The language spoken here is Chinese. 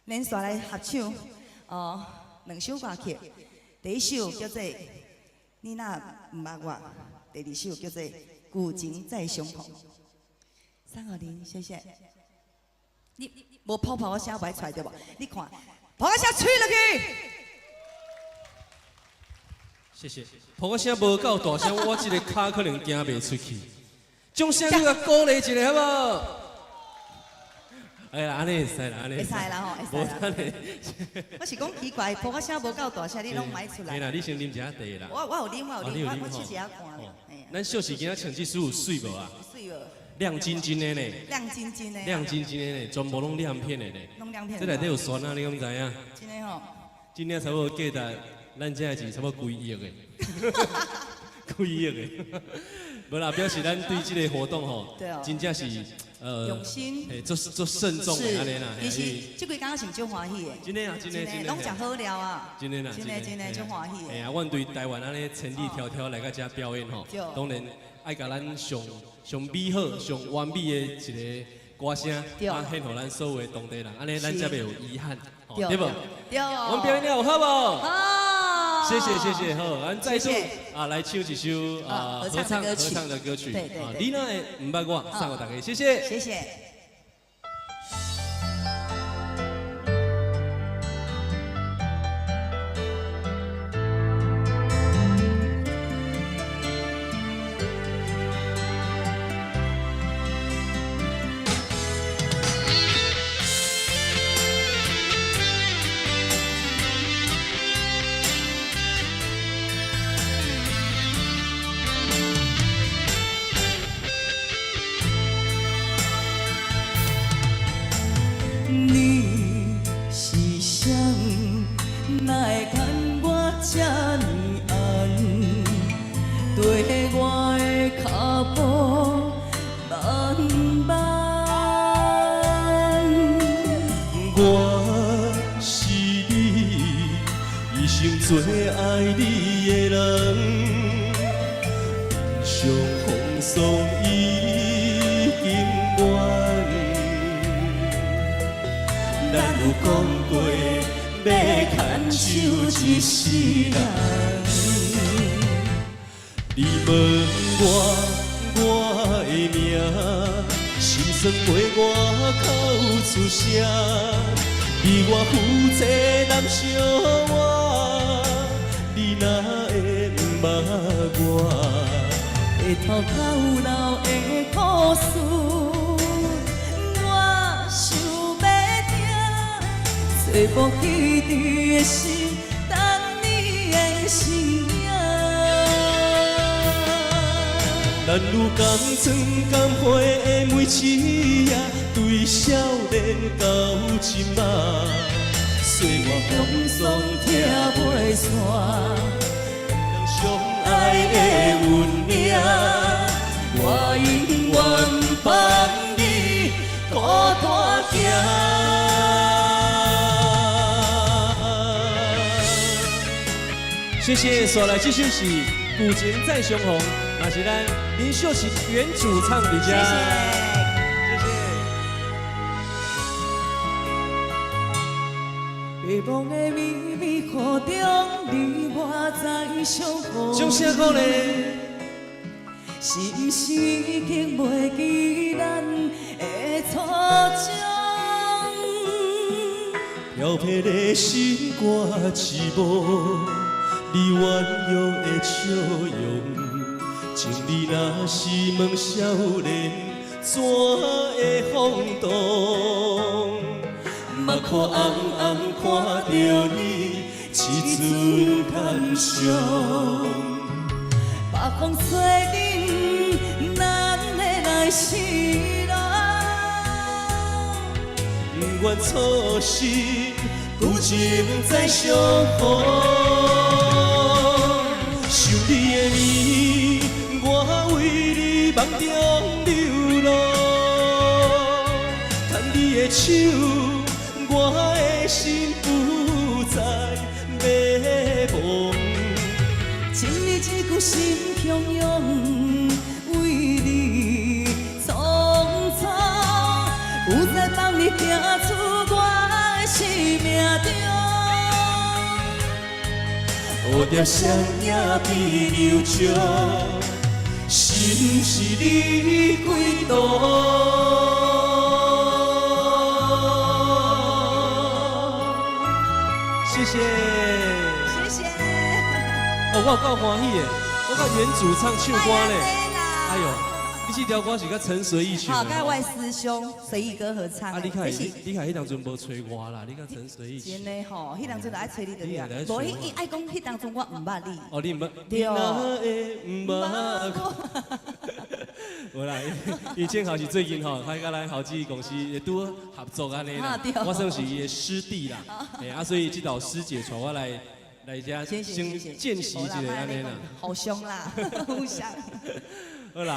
连续来合唱2首歌曲，第一首叫做《你若毋捌我》，第二首叫做《旧情再相逢》。送互您，谢谢。你无泡泡我声袂出来对无？你看，泡我声吹落去。谢谢。泡我声无够大声，我这个脚可能行袂出去。掌声你甲鼓励一下好无？哎呀，安尼会使啦，安尼会使啦吼，会使啦。我是讲奇怪，泡我声无够大声，你拢唔爱出来。嘿啦，你先啉一下茶啦。我有啉，我试一下看。咱秀喜今仔穿这衣有水无啊？水无。亮晶晶的呢。亮晶晶的。亮晶晶的呢，全部拢亮片的呢。拢亮片。这内底有酸啊，你敢知影？真的吼。今天差不多价值，咱这是差不多几亿的。几亿的。无啦，表示咱对这个活动吼，真正是用心，做慎重的安尼啦。其实这几工是真欢喜的。真的啊，真的，拢食好料啊。真的啦，真的真欢喜的。哎呀，阮对台湾安尼千里迢迢来到这表演吼，当然爱甲咱上美好、上完美的一个歌声，献互咱所有的当地人，安尼咱才袂有遗憾，对不？对。我们表演了有好不？好。谢谢，好，咱再度来唱一首合唱的歌曲，你若会毋捌我，送给大家，谢谢。谢谢。最爱你的人，上风霜已经完。咱有讲过要牵手一世人，你问我的名，心酸陪我口出声，你我夫妻难相活。你若会毋捌我，会头到老的故事，我想要听，找无彼段的心，等你的声音。咱有同床同陪的每一夜，对少年到今仔。岁月风霜听袂散，咱相爱的运命，我永远帮你孤单行。谢谢，所来这首是《古琴再相逢》，那是咱林秀琪原主唱的家。谢谢。迷惘的秘密课中，你我再相逢。掌声鼓励。是毋是已经袂记咱的初衷？飘撇的心歌起舞，你温柔的笑容，情你若是问少年，怎会轰动？目眶红红看着你，一阵感伤。北风吹冷，咱的来时路。不愿错失，旧情再相逢。想你的暝，我为你梦中流露。牵你的手。我的心不再迷惘，千里一句心汹涌，为你匆匆，不再帮你行出我的心蝴蝶双影比牛笑，心是你几度？谢谢，谢谢。哦，我够欢喜的，我甲原主唱唱歌呢。哎呦，你这条歌是甲陈随意唱的。好，跟外师兄随意哥合唱。啊，你看，迄当阵无催我啦，你甲陈随意。真的吼，迄当阵就爱催你的呀。无，伊爱讲迄当阵我唔捌你。哦，你唔捌？对哦。唔捌过。无啦，以前好是最近吼，开甲咱好记公司也拄合作安尼啦。我算是伊的师弟啦，啊，所以这道师姐带我来遮先见习一下安尼啦。好凶啦，互相。